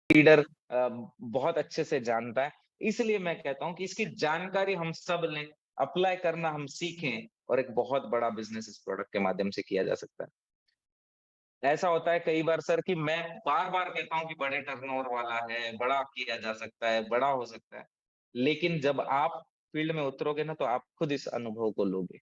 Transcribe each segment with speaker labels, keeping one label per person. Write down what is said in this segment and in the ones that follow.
Speaker 1: Leader बहुत अच्छे से जानता है। इसलिए मैं कहता हूँ कि इसकी जानकारी हम सब लें, अप्लाई करना हम सीखें और एक बहुत बड़ा बिज़नेस इस प्रोडक्ट के माध्यम से किया जा सकता है। ऐसा होता है कई बार सर कि मैं बार-बार कहता हूँ कि बड़े टर्नओवर वाला है, बड़ा किया जा सकता है, बड़ा हो सकता है। लेकिन जब आप फील्ड में उतरोगे ना तो आप खुद इस अनुभव को लोगे।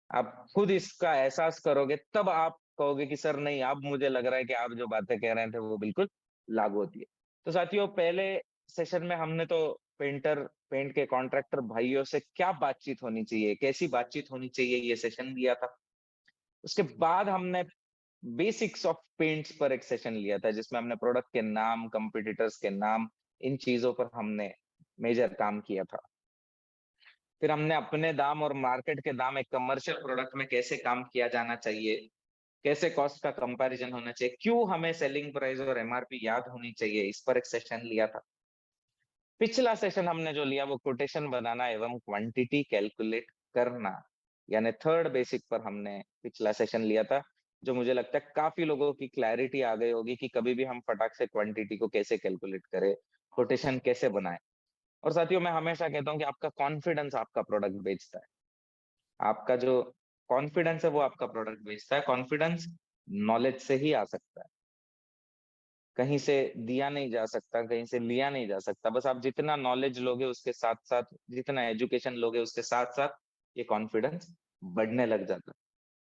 Speaker 1: आप खुद इसका एहसास करोगे तब आप कहोगे कि सर नहीं, अब मुझे लग रहा है कि आप जो बातें कह रहे थे वो बिल्कुल लागू होती है। तो साथियों पहले सेशन में हमने तो पेंट के कॉन्ट्रैक्टर भाइयों से क्या बातचीत होनी चाहिए, कैसी बातचीत होनी चाहिए ये सेशन लिया था। उसके बाद हमने बेसिक्स ऑफ पेंट्स पर एक सेशन लिया था जिसमें हमने प्रोडक्ट के नाम, कॉम्पिटिटर्स के नाम, इन चीज़ों पर हमने मेजर काम किया था। फिर हमने अपने दाम और मार्केट के दाम एक कमर्शियल प्रोडक्ट में कैसे काम किया जाना चाहिए, कैसे कॉस्ट का कंपैरिजन होना चाहिए, क्यों हमें सेलिंग प्राइस और एमआरपी याद होनी चाहिए, इस पर एक सेशन लिया था। पिछला सेशन हमने जो लिया वो कोटेशन बनाना एवं क्वांटिटी कैलकुलेट करना, यानी थर्ड बेसिक पर हमने पिछला सेशन लिया था, जो मुझे लगता है काफ़ी लोगों की क्लैरिटी आ गई होगी कि कभी भी हम फटाक से क्वांटिटी को कैसे कैलकुलेट करें, कोटेशन कैसे बनाएँ। और साथियों मैं हमेशा कहता हूँ कि आपका कॉन्फिडेंस आपका प्रोडक्ट बेचता है। आपका जो कॉन्फिडेंस है वो आपका प्रोडक्ट बेचता है। कॉन्फिडेंस नॉलेज से ही आ सकता है। कहीं से दिया नहीं जा सकता, कहीं से लिया नहीं जा सकता। बस आप जितना नॉलेज लोगे उसके साथ-साथ, जितना एजुकेशन लोगे उसके साथ-साथ ये कॉन्फिडेंस बढ़ने लग जाता है।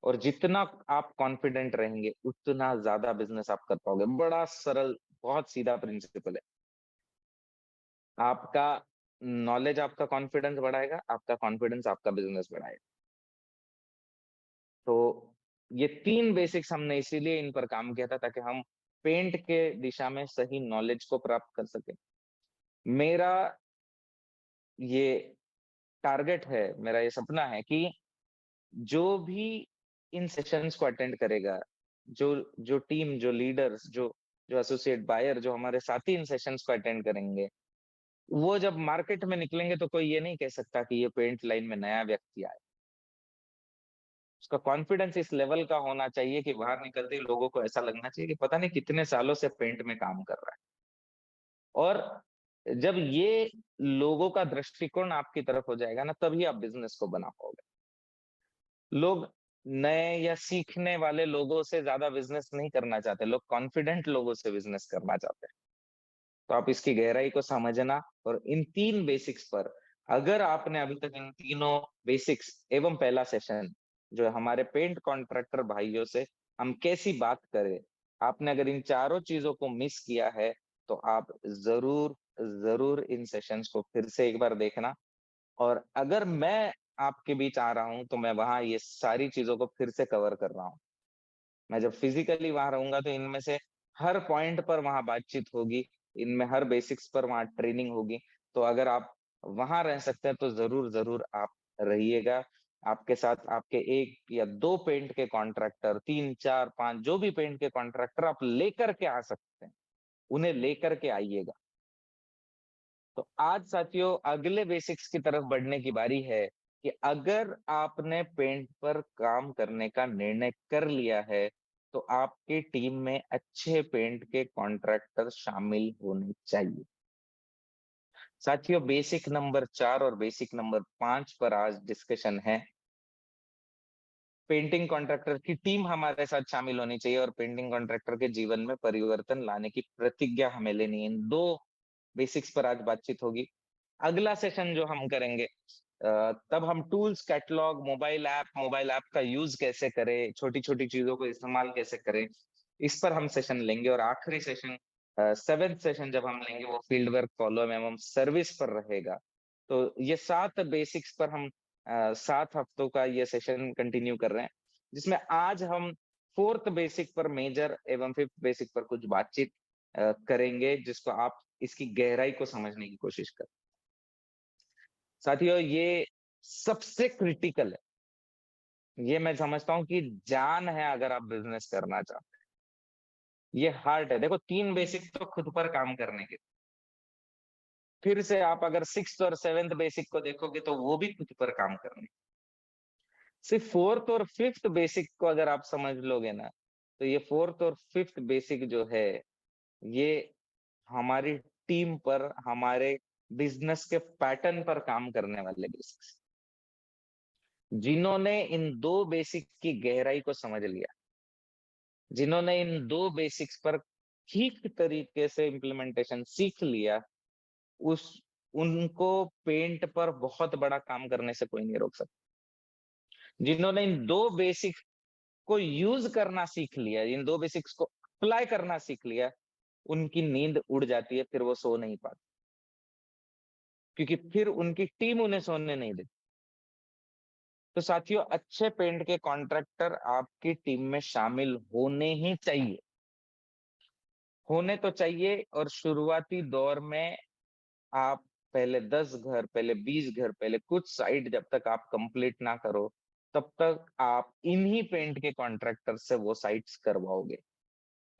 Speaker 1: और जितना आप कॉन्फिडेंट रहेंगे, उतना ज़्यादा बिज़नेस आप कर पाओगे। बड़ा सरल, बहुत सीधा प्रिंसिपल है। आपका नॉलेज आपका कॉन्फिडेंस बढ़ाएगा, आपका कॉन्फिडेंस आपका बिज़नेस बढ़ाएगा। तो ये 3 बेसिक्स हमने इसीलिए इन पर काम किया था ताकि हम पेंट के दिशा में सही नॉलेज को प्राप्त कर सकें। मेरा ये टारगेट है, मेरा ये सपना है कि जो भी इन सेशंस को अटेंड करेगा, जो जो टीम, जो लीडर्स, जो जो एसोसिएट बायर जो हमारे साथी इन सेशंस को अटेंड करेंगे, वो जब मार्केट में निकलेंगे तो कोई ये नहीं कह सकता कि ये पेंट लाइन में नया व्यक्ति आया। उसका कॉन्फिडेंस इस लेवल का होना चाहिए कि बाहर निकलते ही लोगों को ऐसा लगना चाहिए कि पता नहीं कितने सालों से पेंट में काम कर रहा है। और जब ये लोगों का दृष्टिकोण आपकी तरफ हो जाएगा ना, तभी आप बिज़नेस को बना पाओगे। लोग नए या सीखने वाले लोगों से ज़्यादा बिज़नेस नहीं करना चाहते, लोग कॉन्फिडेंट लोगों से बिज़नेस करना चाहते हैं। तो आप इसकी गहराई को समझना और इन 3 बेसिक्स पर अगर आपने अभी तक इन तीनों बेसिक्स एवं पहला सेशन जो है हमारे पेंट कॉन्ट्रैक्टर भाइयों से हम कैसी बात करें, आपने अगर इन चारों चीज़ों को मिस किया है, तो आप ज़रूर, ज़रूर इन सेशंस को फिर से एक बार देखना और अगर मैं आपके बीच आ रहा हूँ, तो मैं वहाँ ये सारी चीज़ों को फिर से कवर कर रहा हूँ। मैं जब फिज़िकली वहाँ रहूँगा तो इनमें से हर पॉइंट पर वहाँ बातचीत होगी, इनमें हर बेसिक्स पर वहाँ ट्रेनिंग होगी। तो अगर आप वहाँ रह सकते हैं तो ज़रूर आप रहिएगा। आपके साथ आपके 1 या 2 पेंट के कॉन्ट्रैक्टर, 3, 4, 5 जो भी पेंट के कॉन्ट्रैक्टर आप लेकर के आ सकते हैं, उन्हें लेकर के आइएगा। तो आज साथियों अगले बेसिक्स की तरफ बढ़ने की बारी है कि अगर आपने पेंट पर काम करने का निर्णय कर लिया है, तो आपकी टीम में अच्छे पेंट के कॉन्ट्रैक्टर शामिल होने चाहिए। साथियों बेसिक नंबर 4 और बेसिक नंबर 5 पर आज डिस्कशन है। पेंटिंग कॉन्ट्रैक्टर की टीम हमारे साथ शामिल होनी चाहिए और पेंटिंग कॉन्ट्रैक्टर के जीवन में परिवर्तन लाने की प्रतिज्ञा हमें लेनी है। इन 2 बेसिक्स पर आज बातचीत होगी। अगला सेशन जो हम करेंगे तब हम टूल्स, कैटलॉग, मोबाइल ऐप का यूज़ कैसे करें, छोटी-छोटी चीज़ों को इस्तेमाल कैसे करें, इस पर हम सेशन लेंगे और आखिरी सेशन 7th सेशन जब हम लेंगे वो फील्ड वर्क, फॉलो एवं सर्विस पर रहेगा। तो ये 7 बेसिक्स पर हम 7 हफ्तों का ये सेशन कंटिन्यू कर रहे हैं, जिसमें आज हम 4th बेसिक पर मेजर एवं 5th बेसिक पर कुछ बातचीत करेंगे, जिसको आप इसकी गहराई को समझने की कोशिश करें। साथियों ये सबसे क्रिटिकल है। ये मैं समझता हूँ कि जान है अगर आप बिज़नेस करना चाहते हैं। ये हार्ट है। देखो 3 बेसिक तो खुद पर काम करने के। फिर से आप अगर 6th और 7th बेसिक को देखोगे तो वो भी खुद पर काम करने। सिर्फ 4th और 5th बेसिक को अगर आप समझ लोगे ना, तो ये 4th और 5th बेसिक जो है, ये हमारी टीम पर, हमारे बिज़नेस के पैटर्न पर काम करने वाले बेसिक्स। जिन्होंने इन 2 बेसिक की गहराई को समझ लिया, जिन्होंने इन 2 बेसिक्स पर ठीक तरीके से इम्प्लीमेंटेशन सीख लिया, उस उनको पेंट पर बहुत बड़ा काम करने से कोई नहीं रोक सकता। जिन्होंने इन 2 बेसिक्स को यूज़ करना सीख लिया, इन 2 बेसिक्स को अप्लाई करना सीख लिया, उनकी नींद उड़ जाती है, फिर वो सो नहीं पाते, क्योंकि फिर उनकी टीम उन्हें सोने नहीं देती। तो साथियों, अच्छे पेंट के कॉन्ट्रैक्टर आपकी टीम में शामिल होने ही चाहिए। होने तो चाहिए, और शुरुआती दौर में आप पहले 10 घर, पहले 20 घर, पहले कुछ साइट जब तक आप कंप्लीट ना करो, तब तक आप इन्हीं पेंट के कॉन्ट्रैक्टर से वो साइट्स करवाओगे।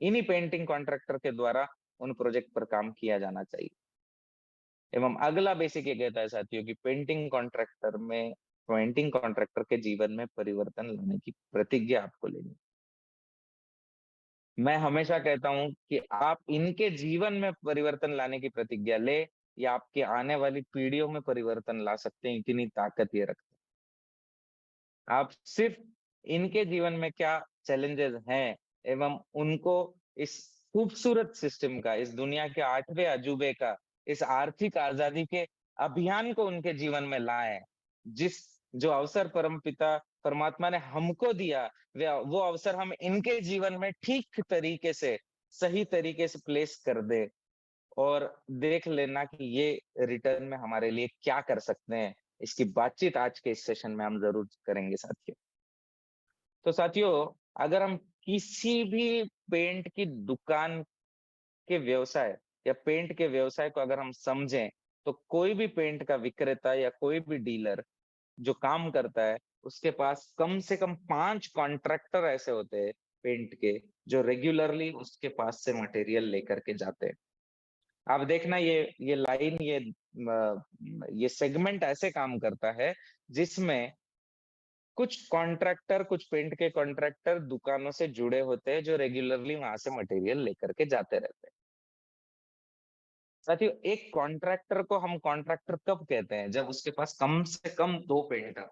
Speaker 1: इन्हीं पेंटिंग कॉन्ट्रैक्टर के द्वारा उन प्रोजेक्ट पर काम किया जाना चाहिए। एवं अगला बेसिक ये कहता है साथियों कि पेंटिंग कॉन्ट्रैक्टर के जीवन में परिवर्तन लाने की प्रतिज्ञा आपको लेनी। मैं हमेशा कहता हूँ कि आप इनके जीवन में परिवर्तन लाने की प्रतिज्ञा ले, या आपकी आने वाली पीढ़ियों में परिवर्तन ला सकते हैं, इतनी ताकत ये रखते हैं। आप सिर्फ इनके जीवन में क्या चैलेंजेस हैं, एवं उनको इस खूबसूरत सिस्टम का, इस दुनिया के 8वें अजूबे का, इस आर्थिक आजादी के अभियान को उनके जीवन में लाएं। जिस जो अवसर परमपिता परमात्मा ने हमको दिया, वो अवसर हम इनके जीवन में ठीक तरीके से, सही तरीके से प्लेस कर दे, और देख लेना कि ये रिटर्न में हमारे लिए क्या कर सकते हैं। इसकी बातचीत आज के इस सेशन में हम ज़रूर करेंगे साथियों। तो साथियों, अगर हम किसी भी पेंट की दुकान के व्यवसाय, या पेंट के व्यवसाय को अगर हम समझें, तो कोई भी पेंट का विक्रेता या कोई भी डीलर जो काम करता है, उसके पास कम से कम 5 कॉन्ट्रैक्टर ऐसे होते हैं पेंट के, जो रेगुलरली उसके पास से मटेरियल लेकर के जाते हैं। आप देखना, ये लाइन, ये सेगमेंट ऐसे काम करता है, जिसमें कुछ पेंट के कॉन्ट्रैक्टर दुकानों से जुड़े होते हैं, जो रेगुलरली वहां से मटेरियल लेकर के जाते रहते हैं। साथियों, एक कॉन्ट्रैक्टर को हम कॉन्ट्रैक्टर कब कहते हैं? जब उसके पास कम से कम 2 पेंटर,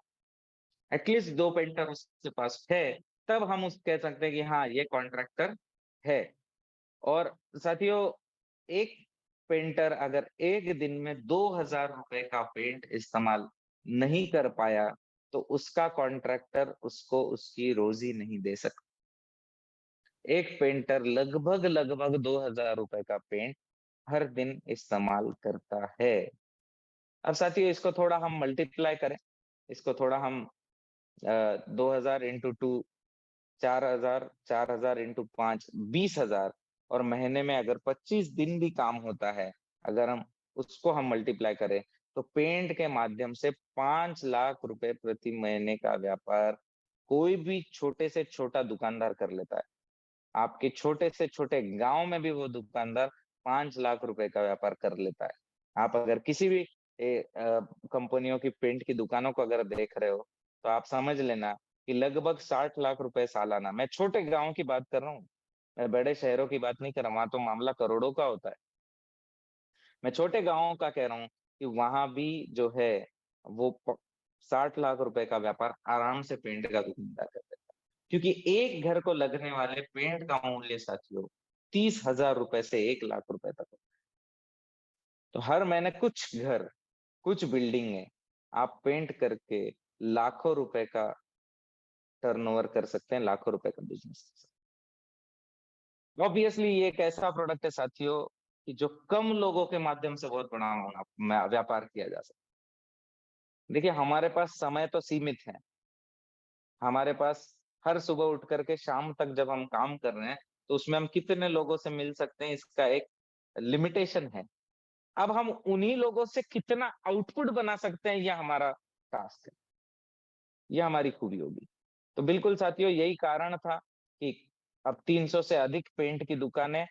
Speaker 1: एटलीस्ट 2 पेंटर उसके पास है, तब हम उस कह सकते हैं कि हाँ, ये कॉन्ट्रैक्टर है। और साथियों, एक पेंटर अगर एक दिन में 2000 रुपए का पेंट इस्तेमाल नहीं कर पाया, तो उसका कॉन्ट्रैक्टर उसको उसकी रोजी नहीं दे सकता। एक पेंटर लगभग 2000 रुपए का पेंट हर दिन इस्तेमाल करता है। अब साथियों, इसको थोड़ा हम मल्टीप्लाई करें, इसको थोड़ा हम 2000 इंटू 2, 4000, 4000 इंटू 5, 20,000, और महीने में अगर 25 दिन भी काम होता है, अगर हम उसको हम मल्टीप्लाई करें, तो पेंट के माध्यम से 5 लाख रुपए प्रति महीने का व्यापार कोई भी छोटे से छोटा दुकानदार कर लेता है। आपके छोटे से छोटे गांव में भी वो दुकानदार 5 लाख रुपए का व्यापार कर लेता है। आप अगर किसी भी कंपनियों की पेंट की दुकानों को अगर देख रहे हो, तो आप समझ लेना कि लगभग 60 लाख रुपए सालाना। मैं छोटे गाँव की बात कर रहा हूँ, मैं बड़े शहरों की बात नहीं कर रहा, वहाँ तो मामला करोड़ों का होता है। मैं छोटे गाँवों का कह रहा हूँ कि वहाँ भी जो है, वो 60 लाख रुपए का व्यापार आराम से पेंट का दुकानदार कर लेता है। क्योंकि एक घर को लगने वाले पेंट का मूल्य साथियों 30,000 रुपए से 1 लाख रुपए तक होता है। तो हर महीने कुछ घर, कुछ बिल्डिंगें आप पेंट करके लाखों रुपए का टर्नओवर कर सकते हैं, लाखों रुपए का बिजनेस कर सकते हैं। ऑब्वियसली ये एक ऐसा प्रोडक्ट है साथियों, कि जो कम लोगों के माध्यम से बहुत बड़ा व्यापार किया जा सकता है। देखिए, हमारे पास समय तो सीमित है। हमारे पास हर सुबह उठ करके शाम तक जब हम काम कर रहे हैं, तो उसमें हम कितने लोगों से मिल सकते हैं, इसका एक लिमिटेशन है। अब हम उन्हीं लोगों से कितना आउटपुट बना सकते हैं, यह हमारा टास्क है, यह हमारी खूबी होगी। तो बिल्कुल साथियों, यही कारण था कि अब 300 से अधिक पेंट की दुकानें,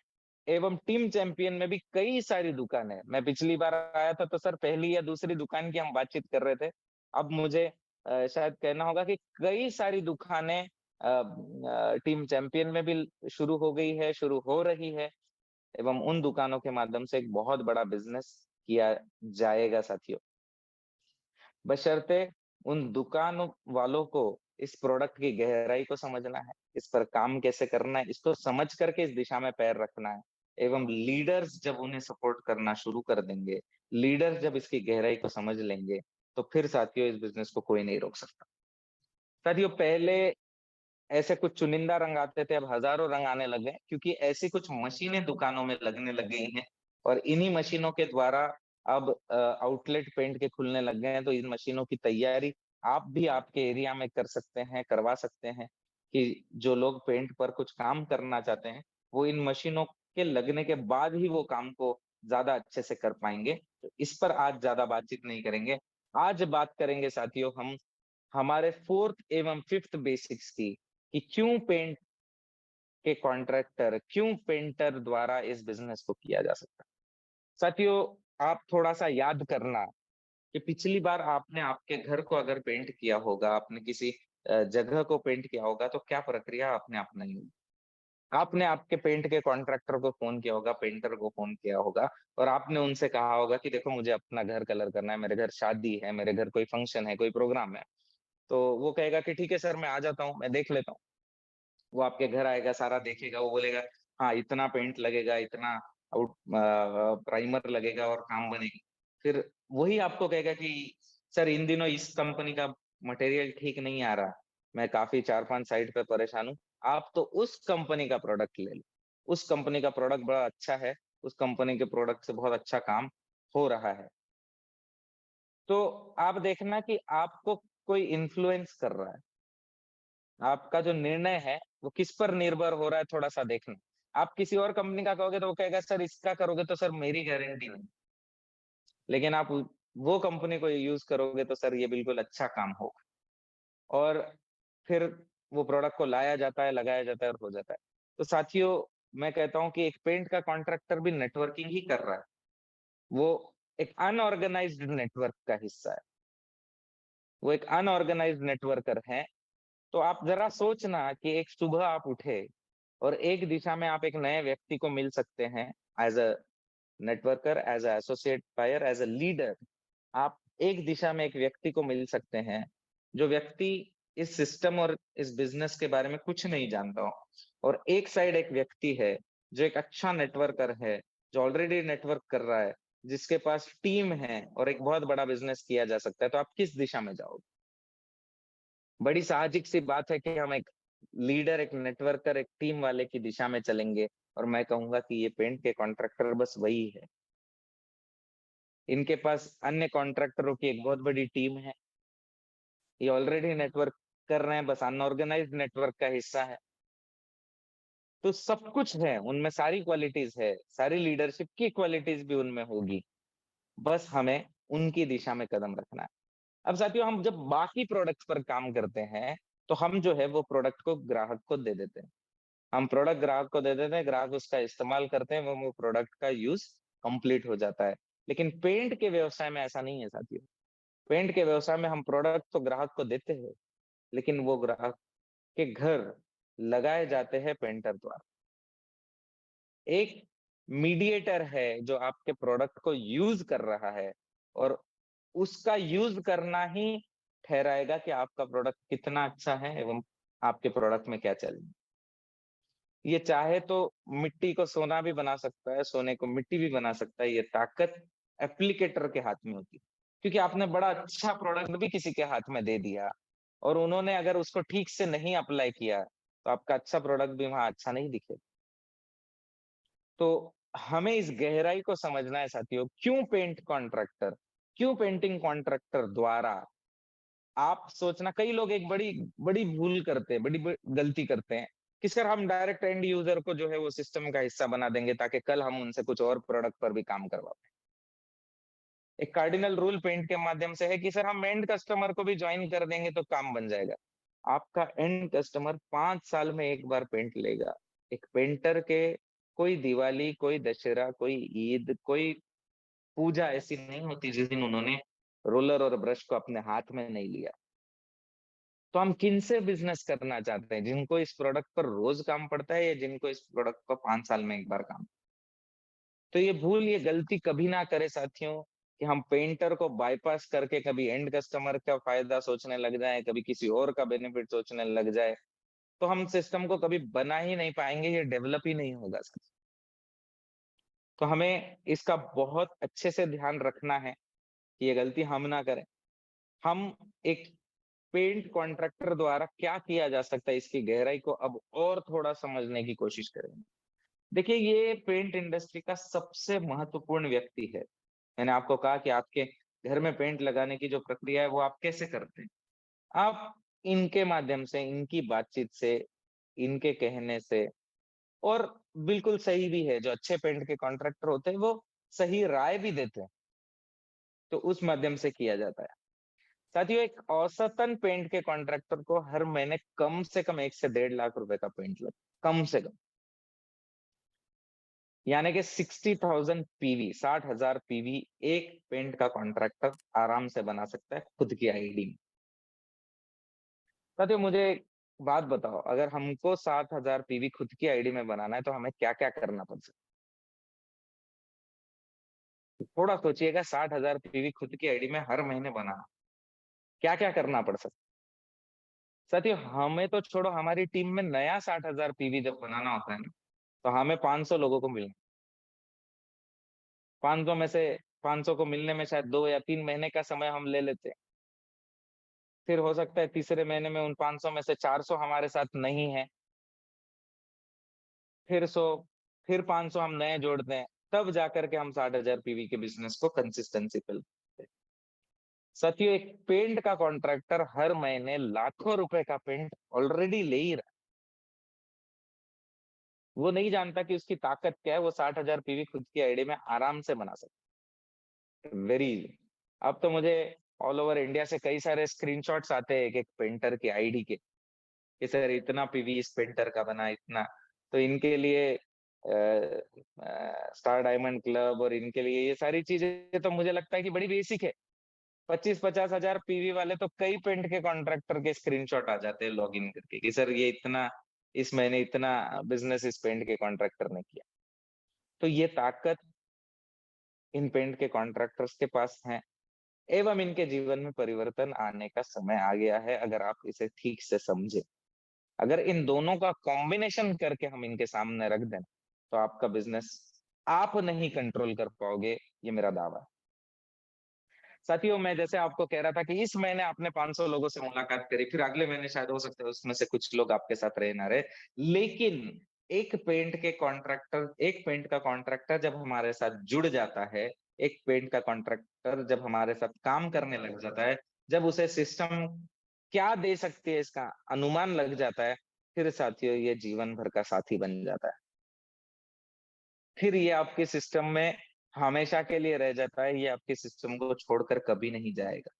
Speaker 1: एवं टीम चैंपियन में भी कई सारी दुकानें। मैं पिछली बार आया था तो सर पहली या दूसरी दुकान की हम बातचीत कर रहे थे। अब मुझे शायद कहना होगा कि कई सारी दुकानें टीम चैंपियन में भी शुरू हो गई है, शुरू हो रही है। एवं उन दुकानों के माध्यम से एक बहुत बड़ा बिज़नेस किया जाएगा साथियों। बशर्ते उन दुकान वालों को इस प्रोडक्ट की गहराई को समझना है, इस पर काम कैसे करना है, इसको समझ करके इस दिशा में पैर रखना है एवं लीडर्स जब उन्हें सपोर्ट करना शुरू कर देंगे, लीडर्स जब इसकी गहराई को समझ लेंगे, तो फिर साथियों इस बिज़नेस को कोई नहीं रोक सकता। साथियों पहले ऐसे कुछ चुनिंदा रंग आते थे, अब हज़ारों रंग आने लगे हैं क्योंकि ऐसी कुछ मशीनें दुकानों में लगने लग गई हैं और इन्हीं मशीनों के द्वारा अब आउटलेट पेंट के खुलने लग गए हैं, तो इन मशीनों की तैयारी आप भी आपके एरिया में कर सकते हैं, करवा सकते हैं कि जो लोग पेंट पर कुछ काम करना चाहते हैं, वो इन मशीनों के लगने के बाद ही वो काम को ज़्यादा अच्छे से कर पाएँगे। तो इस पर आज ज़्यादा बातचीत नहीं करेंगे। आज बात करेंगे साथियों हम हमारे 4th एवं 5th बेसिक्स की, कि क्यों पेंट के कॉन्ट्रैक्टर, क्यों पेंटर द्वारा इस बिज़नेस को किया जा सकता है। साथियों, आप थोड़ा-सा याद करना कि पिछली बार आपने आपके घर को अगर पेंट किया होगा, आपने किसी जगह को पेंट किया होगा, तो क्या प्रक्रिया आपने अपनाई होगी? आपने आपके पेंट के कॉन्ट्रैक्टर को फ़ोन किया होगा, पेंटर को फ़ोन किया होगा और आपने उनसे कहा होगा कि देखो मुझे अपना घर कलर करना है, मेरे घर शादी है, मेरे घर कोई फंक्शन है, कोई प्रोग्राम है। तो वो कहेगा कि ठीक है सर मैं आ जाता हूँ, मैं देख लेता हूँ। वो आपके घर आएगा, सारा देखेगा, वो बोलेगा हाँ, इतना पेंट लगेगा, इतना प्राइमर लगेगा और काम बनेगी। फिर वही आपको कहेगा कि सर इन दिनों इस कंपनी का मटेरियल ठीक नहीं आ रहा, मैं काफ़ी 4-5 साइट पे परेशान हूँ। आप तो उस कंपनी का प्रोडक्ट ले लो। उस कंपनी का प्रोडक्ट बड़ा अच्छा है, उस कंपनी के प्रोडक्ट से बहुत अच्छा काम हो रहा है। तो आप देखना कि आपको कोई इन्फ्लुएंस कर रहा है। आपका जो निर्णय है, वो किस पर निर्भर हो रहा है थोड़ा-सा देखना। आप किसी और कंपनी का कहोगे तो वो कहेगा सर इसका करोगे तो सर मेरी गारंटी नहीं। लेकिन आप वो कंपनी को यूज़ करोगे तो सर ये बिल्कुल अच्छा काम होगा। और फिर वो प्रोडक्ट को लाया जाता है, लगाया जाता है और हो जाता है। तो साथियों, मैं कहता हूँ कि एक पेंट का कॉन्ट्रैक्टर भी नेटवर्किंग ही कर रहा है। वो एक अनऑर्गनाइज्ड नेटवर्क का हिस्सा है। वो एक अनऑर्गनाइज्ड नेटवर्कर है। तो आप ज़रा सोचना कि एक सुबह आप उठे और एक दिशा में आप एक नए व्यक्ति को मिल सकते हैं as a networker, as a associate buyer, as a leader. आप एक दिशा में एक व्यक्ति को मिल सकते हैं, जो व्यक्ति इस सिस्टम और इस बिज़नेस के बारे में कुछ नहीं जानता हो और एक साइड एक व्यक्ति है, जो एक अच्छा नेटवर्कर है, जो ऑलरेडी नेटवर्क कर रहा है, जिसके पास टीम है और एक बहुत बड़ा बिज़नेस किया जा सकता है, तो आप किस दिशा में जाओगे? बड़ी साहजिक सी बात है कि हम एक लीडर, एक नेटवर्कर, एक टीम वाले की दिशा में चलेंगे और मैं कहूँगा कि ये पेंट के कॉन्ट्रैक्टर बस वही है। इनके पास अन्य कॉन्ट्रैक्टरों की एक बहुत बड़ी टीम है। ये ऑलरेडी नेटवर्क कर रहे हैं, बस अनऑर्गनाइज्ड नेटवर्क का हिस्सा है। तो सब कुछ है, उनमें सारी क्वालिटीज़ है, सारी लीडरशिप की क्वालिटीज़ भी उनमें होगी। बस हमें उनकी दिशा में कदम रखना है। अब साथियों हम जब बाकी प्रोडक्ट्स पर काम करते हैं, तो हम जो है वो प्रोडक्ट को ग्राहक को दे देते हैं। हम प्रोडक्ट ग्राहक को दे देते हैं, ग्राहक उसका इस्तेमाल करते हैं, वो प्रोडक्ट का यूज़ कंप्लीट हो जाता है। लेकिन पेंट के व्यवसाय में ऐसा नहीं है साथियों। पेंट के व्यवसाय में हम प्रोडक्ट तो ग्राहक को देते हैं, लेकिन वो ग्राहक के घर लगाए जाते हैं पेंटर द्वारा। एक मीडिएटर है जो आपके प्रोडक्ट को यूज़ कर रहा है और उसका यूज़ करना ही ठहराएगा कि आपका प्रोडक्ट कितना अच्छा है एवं आपके प्रोडक्ट में क्या चल ये चाहे तो मिट्टी को सोना भी बना सकता है, सोने को मिट्टी भी बना सकता है, ये ताकत एप्लीकेटर के हाथ में होती है। क्योंकि आपने बड़ा अच्छा प्रोडक्ट भी किसी के हाथ में दे दिया और उन्होंने अगर उसको ठीक से नहीं अप्लाई किया, तो आपका अच्छा प्रोडक्ट भी वहाँ अच्छा नहीं दिखेगा। तो हमें इस गहराई को समझना है साथियों, क्यों पेंट कॉन्ट्रैक्टर? क्यों पेंटिंग कॉन्ट्रैक्टर द्वारा आप सोचना कई लोग एक बड़ी बड़ी भूल करते हैं, बड़ी गलती करते हैं कि सर हम डायरेक्ट एंड यूजर को जो है वो सिस्टम का हिस्सा बना देंगे ताकि कल हम उनसे कुछ और प्रोडक्ट पर भी काम करवा पाए। एक कार्डिनल रूल पेंट के माध्यम से है कि सर हम एंड कस्टमर को भी ज्वाइन कर देंगे तो काम बन जाएगा। आपका एंड कस्टमर 5 साल में एक बार पेंट लेगा। एक पेंटर के कोई दिवाली, कोई दशहरा, कोई ईद, कोई पूजा ऐसी नहीं होती जिस दिन उन्होंने रोलर और ब्रश को अपने हाथ में नहीं लिया। तो हम किनसे बिज़नेस करना चाहते हैं? जिनको इस प्रोडक्ट पर रोज़ काम पड़ता है या जिनको इस प्रोडक्ट पर 5 साल में एक बार काम? तो ये भूल, ये गलती कभी ना करे साथियों कि हम पेंटर को बाईपास करके कभी एंड कस्टमर का फायदा सोचने लग जाए, कभी किसी और का बेनिफिट सोचने लग जाए, तो हम सिस्टम को कभी बना ही नहीं पाएंगे, ये डेवलप ही नहीं होगा सर। तो हमें इसका बहुत अच्छे से ध्यान रखना है कि ये गलती हम ना करें। हम एक पेंट कॉन्ट्रैक्टर द्वारा क्या किया जा सकता है, इसकी गहराई को अब और थोड़ा समझने की कोशिश करेंगे। देखिए, ये पेंट इंडस्ट्री का सबसे महत्वपूर्ण व्यक्ति है। मैंने आपको कहा कि आपके घर में पेंट लगाने की जो प्रक्रिया है वो आप कैसे करते हैं। आप इनके माध्यम से, इनकी बातचीत से, इनके कहने से, और बिल्कुल सही भी है, जो अच्छे पेंट के कॉन्ट्रैक्टर होते हैं वो सही राय भी देते हैं, तो उस माध्यम से किया जाता है। साथियों, एक औसतन पेंट के कॉन्ट्रैक्टर को हर महीने कम से कम 1 से 1.5 लाख रुपए का पेंट लगता, कम से कम। यानी कि 60,000 पीवी, 60,000 पीवी एक पेंट का कॉन्ट्रैक्टर आराम से बना सकता है खुद की आईडी में। साथियों, मुझे एक बात बताओ, अगर हमको 7,000 पीवी खुद की आईडी में बनाना है तो हमें क्या क्या करना पड़ सकता है? थोड़ा सोचिएगा, 60,000 पीवी खुद की आईडी में हर महीने बनाना, क्या क्या करना पड़ सकता है? साथियों, हमें तो छोड़ो, हमारी टीम में नया 60,000 पीवी जब बनाना होता है ना, तो हमें 500 लोगों को मिलना। 500 में से 500 को मिलने में शायद 2 या 3 महीने का समय हम ले लेते हैं। फिर हो सकता है तीसरे महीने में उन 500 में से 400 हमारे साथ नहीं है, फिर 100, फिर 500 हम नए जोड़ते हैं, तब जाकर के हम 60,000 पीवी के बिजनेस को कंसिस्टेंसी पे लाते हैं। साथियों, एक पेंट का कॉन्ट्रैक्टर हर महीने लाखों रुपए का पेंट ऑलरेडी ले ही रहा है। वो नहीं जानता कि उसकी ताकत क्या है, वो 60,000 पीवी खुद की आईडी में आराम से बना सकता है, वेरी इजी। अब तो मुझे ऑल ओवर इंडिया से कई सारे स्क्रीनशॉट्स आते हैं एक एक पेंटर की आईडी के, कि सर इतना पीवी इस पेंटर का बना, इतना। तो इनके लिए स्टार डायमंड क्लब और इनके लिए ये सारी चीजें तो मुझे लगता है कि बड़ी बेसिक है। 25-50 हजार पीवी वाले तो कई पेंट के कॉन्ट्रैक्टर के स्क्रीनशॉट आ जाते हैं लॉग इन करके, कि सर ये इतना, इस महीने इतना बिजनेस इस पेंट के कॉन्ट्रैक्टर ने किया। तो ये ताकत इन पेंट के कॉन्ट्रैक्टर्स के पास है, एवं इनके जीवन में परिवर्तन आने का समय आ गया है, अगर आप इसे ठीक से समझे। अगर इन दोनों का कॉम्बिनेशन करके हम इनके सामने रख दें, तो आपका बिजनेस आप नहीं कंट्रोल कर पाओगे, ये मेरा दावा है। साथियों, मैं जैसे आपको कह रहा था कि इस महीने आपने 500 लोगों से मुलाकात करी, फिर अगले महीने शायद हो सकता है उसमें से कुछ लोग आपके साथ रहे ना रहे, लेकिन एक पेंट का कॉन्ट्रैक्टर जब हमारे साथ जुड़ जाता है, एक पेंट का कॉन्ट्रैक्टर जब हमारे साथ काम करने लग जाता है, जब उसे सिस्टम क्या दे सकती है इसका अनुमान लग जाता है, फिर साथियों ये जीवन भर का साथी बन जाता है। फिर ये आपके सिस्टम में हमेशा के लिए रह जाता है, ये आपके सिस्टम को छोड़कर कभी नहीं जाएगा।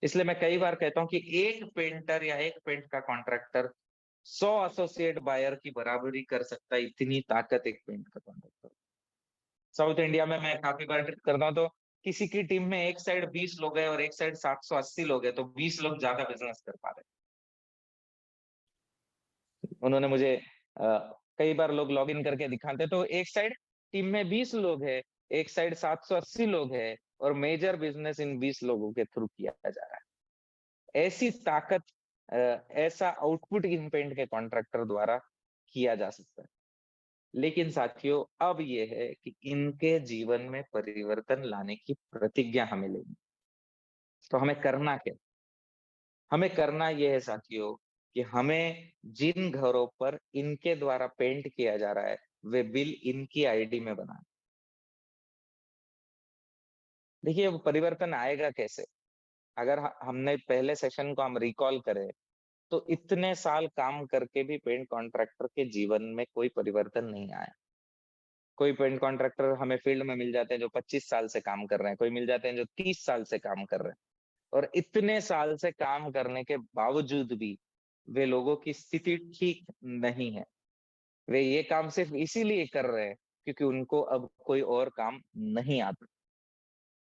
Speaker 1: इसलिए मैं कई बार कहता हूँ कि एक पेंटर या एक पेंट का कॉन्ट्रैक्टर 100 एसोसिएट बायर की बराबरी कर सकता है, इतनी ताकत एक पेंट का कॉन्ट्रैक्टर। साउथ इंडिया में मैं काफी बार ट्रिप करता हूँ, तो किसी की टीम में एक साइड 20 लोग हैं और एक साइड 780 लोग हैं, तो 20 लोग ज्यादा बिजनेस कर पा रहे हैं। उन्होंने मुझे कई बार लोग लॉग इन करके दिखाते, तो एक साइड टीम में 20 लोग है, एक साइड 780 लोग है, और मेजर बिजनेस इन 20 लोगों के थ्रू किया जा रहा है। ऐसी ताकत, ऐसा आउटपुट इन पेंट के कॉन्ट्रैक्टर द्वारा किया जा सकता है। लेकिन साथियों, अब ये है कि इनके जीवन में परिवर्तन लाने की प्रतिज्ञा हमें लेनी। तो हमें करना क्या? हमें करना ये है साथियों कि हमें जिन घरों पर इनके द्वारा पेंट किया जा रहा है, वे बिल इनकी आईडी में बनाना। देखिए, वो परिवर्तन आएगा कैसे? अगर हमने पहले सेशन को हम रिकॉल करें, तो इतने साल काम करके भी पेंट कॉन्ट्रैक्टर के जीवन में कोई परिवर्तन नहीं आया। कोई पेंट कॉन्ट्रैक्टर हमें फील्ड में मिल जाते हैं जो 25 साल से काम कर रहे हैं, कोई मिल जाते हैं जो 30 साल से काम कर रहे हैं, और इतने साल से काम करने के बावजूद भी वे लोगों की स्थिति ठीक नहीं है। वे ये काम सिर्फ इसीलिए कर रहे हैं क्योंकि उनको अब कोई और काम नहीं आता।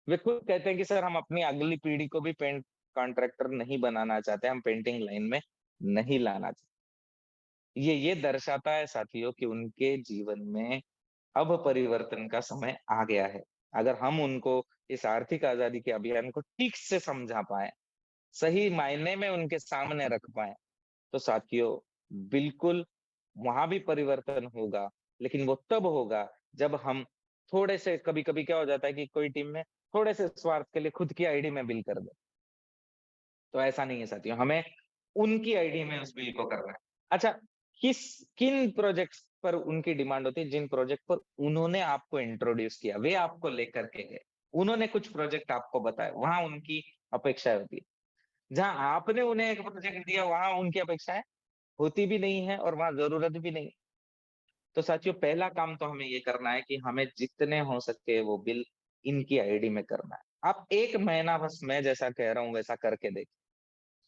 Speaker 1: वे खुद कहते हैं कि सर हम अपनी अगली पीढ़ी को भी पेंट कॉन्ट्रैक्टर नहीं बनाना चाहते, हम पेंटिंग लाइन में नहीं लाना चाहते। ये दर्शाता है साथियों कि उनके जीवन में अब परिवर्तन का समय आ गया है। अगर हम उनको इस आर्थिक आजादी के अभियान को ठीक से समझा पाए, सही मायने में उनके सामने रख पाए, तो साथियों बिल्कुल वहां भी परिवर्तन होगा, लेकिन वो तब होगा जब हम थोड़े से, कभी-कभी क्या हो जाता है कि कोई टीम में थोड़े से स्वार्थ के लिए खुद की आईडी में बिल कर दे। तो ऐसा नहीं है साथियों, हमें उनकी आईडी में उस बिल को करना है। अच्छा, किस किन प्रोजेक्ट्स पर उनकी डिमांड होती है, जिन प्रोजेक्ट पर उन्होंने आपको इंट्रोड्यूस किया, वे आपको लेकर के गए। उन्होंने कुछ प्रोजेक्ट आपको बताए, वहाँ उनकी अपेक्षाएँ होती है। जहाँ आपने उन्हें एक प्रोजेक्ट दिया, वहाँ उनकी अपेक्षाएँ होती भी नहीं है और वहाँ ज़रूरत भी नहीं। तो साथियों पहला काम तो हमें ये करना है कि हमें जितने हो सके वो बिल इनकी आईडी में करना है। आप 1 महीना बस मैं जैसा कह रहा हूँ वैसा करके देखिए।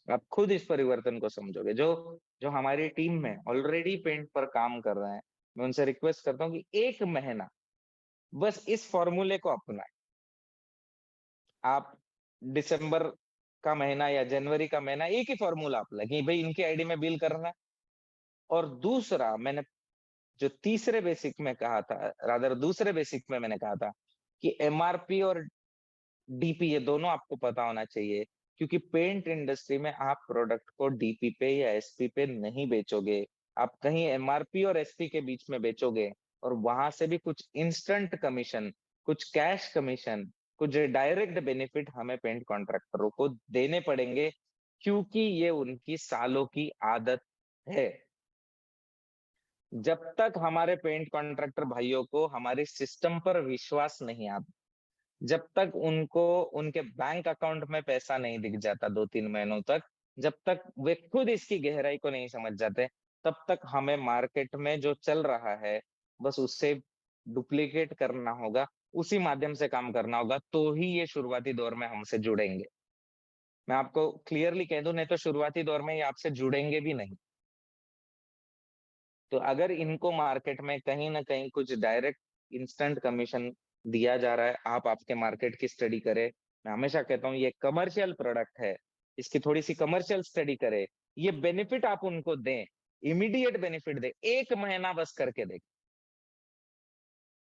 Speaker 1: आप खुद इस परिवर्तन को समझोगे। जो जो हमारी टीम में ऑलरेडी पेंट पर काम कर रहे हैं, मैं उनसे रिक्वेस्ट करता हूँ कि 1 महीना बस इस फ़ॉर्मूले को अपनाएँ। आप दिसंबर का महीना या जनवरी का महीना एक ही फ़ॉर्मूला अपनाएँ कि भई इनकी आईडी में बिल करना है। और दूसरा मैंने जो तीसरे बेसिक में कहा था, रादर दूसरे बेसिक में मैंने कहा था कि एमआरपी और डीपी ये दोनों आपको पता होना चाहिए, क्योंकि पेंट इंडस्ट्री में आप प्रोडक्ट को डीपी पे या एसपी पे नहीं बेचोगे। आप कहीं एमआरपी और एसपी के बीच में बेचोगे और वहां से भी कुछ इंस्टेंट कमीशन, कुछ कैश कमीशन, कुछ डायरेक्ट बेनिफिट हमें पेंट कॉन्ट्रैक्टरों को देने पड़ेंगे, क्योंकि ये उनकी सालों की आदत है। जब तक हमारे पेंट कॉन्ट्रैक्टर भाइयों को हमारे सिस्टम पर विश्वास नहीं आता, जब तक उनको उनके बैंक अकाउंट में पैसा नहीं दिख जाता 2-3 महीनों तक, जब तक वे खुद इसकी गहराई को नहीं समझ जाते, तब तक हमें मार्केट में जो चल रहा है, बस उससे डुप्लीकेट करना होगा, उसी माध्यम से काम करना होगा, तो ही ये शुरुआती दौर में हमसे जुड़ेंगे। मैं आपको क्लियरली कह दूँ, नहीं तो शुरुआती दौर में ये आपसे जुड़ेंगे भी नहीं। तो अगर इनको मार्केट में कहीं न कहीं कुछ डायरेक्ट इंस्टेंट कमीशन दिया जा रहा है, आप आपके मार्केट की स्टडी करें। मैं हमेशा कहता हूँ ये कमर्शियल प्रोडक्ट है, इसकी थोड़ी-सी कमर्शियल स्टडी करें। ये बेनिफिट आप उनको दें, इमीडिएट बेनिफिट दें, 1 महीना बस करके देखें।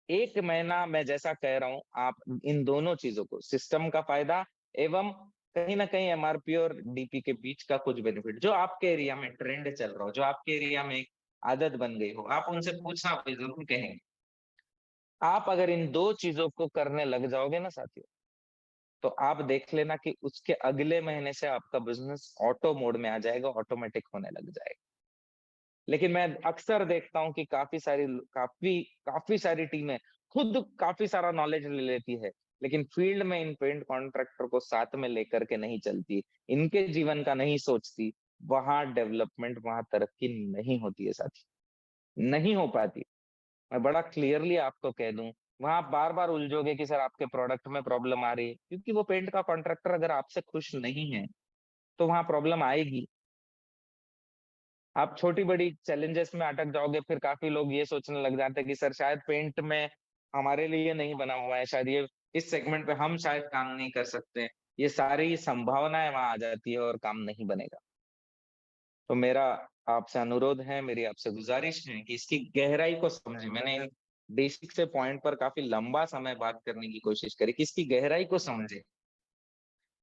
Speaker 1: 1 महीना मैं जैसा कह रहा हूँ, आप इन दोनों चीज़ों को सिस्टम का फ़ायदा एवं कहीं न कहीं एमआरपी और डीपी के बीच का कुछ बेनिफिट, जो आपके एरिया में ट्रेंड चल रहा हो, जो आपके एरिया में एक आदत बन गई हो, आप उनसे पूछना भी ज़रूर कहेंगे। आप अगर इन 2 चीज़ों को करने लग जाओगे ना साथियों, तो आप देख लेना कि उसके अगले महीने से आपका बिज़नेस ऑटो मोड में आ जाएगा, ऑटोमैटिक होने लग जाएगा। लेकिन मैं अक्सर देखता हूँ कि काफ़ी सारी टीमें खुद काफ़ी सारा नॉलेज ले लेती है, लेकिन फील्ड में इन पेंट कॉन्ट्रैक्टर को साथ में लेकर के नहीं चलती, इनके जीवन का नहीं सोचती, वहाँ डेवलपमेंट, वहाँ तरक्की नहीं होती है साथी, नहीं हो पाती। मैं बड़ा क्लियरली आपको कह दूँ, वहाँ आप बार-बार उलझोगे कि सर आपके प्रोडक्ट में प्रॉब्लम आ रही है, क्योंकि वो पेंट का कॉन्ट्रैक्टर अगर आपसे खुश नहीं है, तो वहाँ प्रॉब्लम आएगी। आप छोटी-बड़ी चैलेंजेस में अटक जाओगे, फिर काफ़ी लोग ये सोचने लग जाते हैं कि सर शायद पेंट में हमारे लिए नहीं बना हुआ है, शायद ये इस सेगमेंट पे हम शायद काम नहीं कर सकते। ये सारी संभावनाएँ वहाँ आ जाती है और काम नहीं बनेगा। तो मेरा आपसे अनुरोध है, मेरी आपसे गुज़ारिश है कि इसकी गहराई को समझें। मैंने इन बेसिक से पॉइंट पर काफ़ी लंबा समय बात करने की कोशिश करी कि इसकी गहराई को समझें।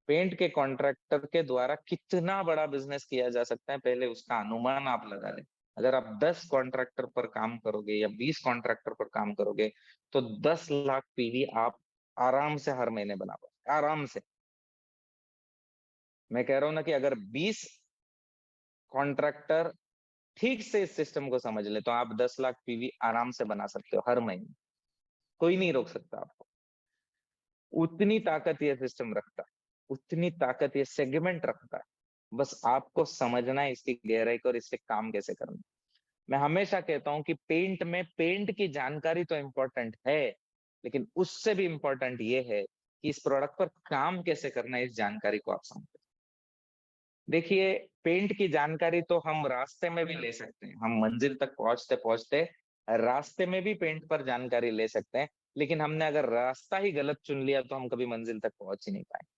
Speaker 1: पेंट के कॉन्ट्रैक्टर के द्वारा कितना बड़ा बिज़नेस किया जा सकता है, पहले उसका अनुमान आप लगा लें। अगर आप 10 कॉन्ट्रैक्टर पर काम करोगे या 20 कॉन्ट्रैक्टर पर काम करोगे, तो 10 लाख पीवी आप आराम से हर महीने बना पाओगे, आराम से। मैं कह रहा हूँ ना कि अगर 20 कॉन्ट्रैक्टर ठीक से इस सिस्टम को समझ लें, तो आप 10 लाख पीवी आराम से बना सकते हो हर महीने। कोई नहीं रोक सकता आपको। उतनी ताकत ये सिस्टम रखता है, उतनी ताकत ये सेगमेंट रखता है। बस आपको समझना है इसकी गहराई को और इससे काम कैसे करना है। मैं हमेशा कहता हूँ कि पेंट में पेंट की जानकारी तो इम्पोर्टेंट है, लेकिन उससे भी इम्पोर्टेंट ये है कि इस प्रोडक्ट पर काम कैसे करना है, इस जानकारी को आप समझें। देखिए, पेंट की जानकारी तो हम रास्ते में भी ले सकते हैं। हम मंजिल तक पहुँचते-पहुँचते रास्ते में भी पेंट पर जानकारी ले सकते हैं, लेकिन हमने अगर रास्ता ही गलत चुन लिया तो हम कभी मंजिल तक पहुँच ही नहीं पाएँगे।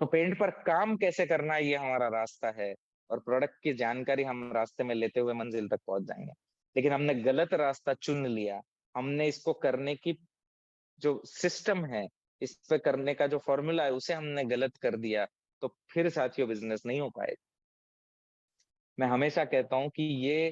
Speaker 1: तो पेंट पर काम कैसे करना है ये हमारा रास्ता है और प्रोडक्ट की जानकारी हम रास्ते में लेते हुए मंजिल तक पहुँच जाएँगे। लेकिन हमने गलत रास्ता चुन लिया, हमने इसको करने की जो सिस्टम है, इस पे करने का जो फ़ॉर्मूला है, उसे हमने गलत कर दिया, तो फिर साथियों बिज़नेस नहीं हो पाएगा। मैं हमेशा कहता हूँ कि ये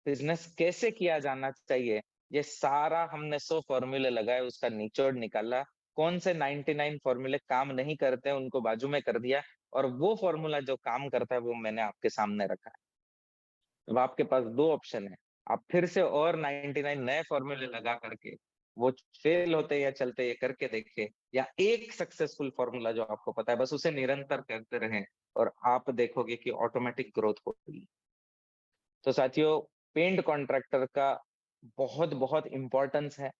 Speaker 1: बिज़नेस कैसे किया जाना चाहिए, ये सारा हमने 100 फ़ॉर्मूले लगाए, उसका निचोड़ निकाला, कौन से 99 फ़ॉर्मूले काम नहीं करते हैं, उनको बाजू में कर दिया और वो फ़ॉर्मूला जो काम करता है, वो मैंने आपके सामने रखा है। अब आपके पास 2 ऑप्शन है, आप फिर से और 99 नए फ़ॉर्मूले लगा करके, वो फेल होते या चलते ये करके देखें या एक सक्सेसफुल फ़ॉर्मूला जो आपको पता है, बस उसे निरंतर करते रहें और आप देखोगे कि ऑटोमैटिक ग्रोथ होगी। तो साथियों, पेंट कॉन्ट्रैक्टर का बहुत-बहुत इम्पोर्टेंस है।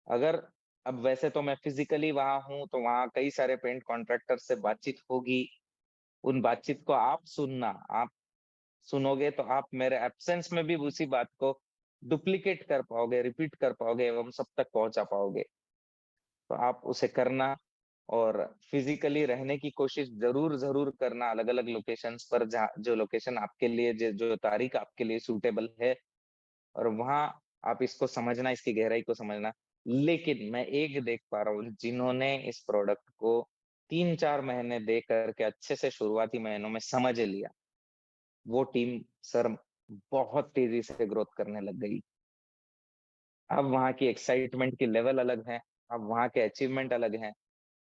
Speaker 1: अगर अब वैसे तो मैं फिज़िकली वहाँ हूँ, तो वहाँ कई सारे पेंट कॉन्ट्रैक्टर से बातचीत होगी। उन बातचीत को आप सुनना, आप सुनोगे तो आप मेरे एब्सेंस में भी उसी बात को डुप्लिकेट कर पाओगे, रिपीट कर पाओगे एवं सब तक पहुँचा पाओगे। तो आप उसे करना और फिज़िकली रहने की कोशिश ज़रूर करना अलग-अलग लोकेशंस पर जहाँ जो लोकेशन आपके लिए जो तारीख आपके लिए सूटेबल है और वहाँ आप इसको समझना, इसकी गहराई को समझना। लेकिन मैं एक देख पा रहा हूँ, जिन्होंने इस प्रोडक्ट को 3-4 महीने दे कर के अच्छे से शुरुआती महीनों में समझ लिया, वो टीम सर बहुत तेज़ी से ग्रोथ करने लग गई। अब वहाँ की एक्साइटमेंट की लेवल अलग है, अब वहाँ के अचीवमेंट अलग हैं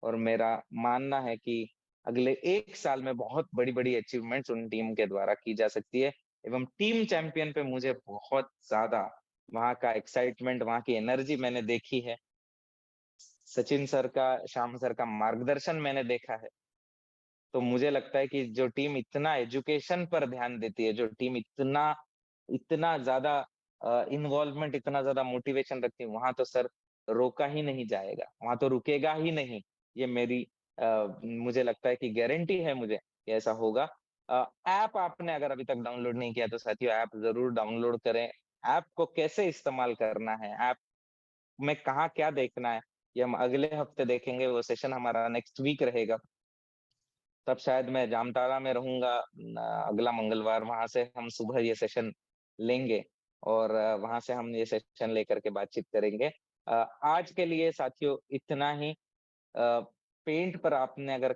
Speaker 1: और मेरा मानना है कि अगले 1 साल में बहुत बड़ी-बड़ी अचीवमेंट्स उन टीम के द्वारा की जा सकती है एवं टीम चैंपियन पे मुझे बहुत ज़्यादा वहाँ का एक्साइटमेंट, वहाँ की एनर्जी मैंने देखी है। सचिन सर का, श्याम सर का मार्गदर्शन मैंने देखा है। तो मुझे लगता है कि जो टीम इतना एजुकेशन पर ध्यान देती है, जो टीम इतना इतना ज़्यादा इन्वॉल्वमेंट, इतना ज़्यादा मोटिवेशन रखती है, वहाँ तो सर रोका ही नहीं जाएगा, वहाँ तो रुकेगा ही नहीं। ये मेरी मुझे लगता है कि गारंटी है मुझे कि ऐसा होगा। ऐप आपने अगर अभी तक डाउनलोड नहीं किया तो साथियों ऐप ज़रूर डाउनलोड करें। ऐप को कैसे इस्तेमाल करना है, ऐप में कहाँ क्या देखना है, ये हम अगले हफ्ते देखेंगे, वो सेशन हमारा नेक्स्ट वीक रहेगा। तब शायद मैं जामताड़ा में रहूँगा अगला मंगलवार, वहाँ से हम सुबह ये सेशन लेंगे और वहाँ से हम ये सेशन लेकर के बातचीत करेंगे। आज के लिए साथियों इतना ही। पेंट पर आपने अगर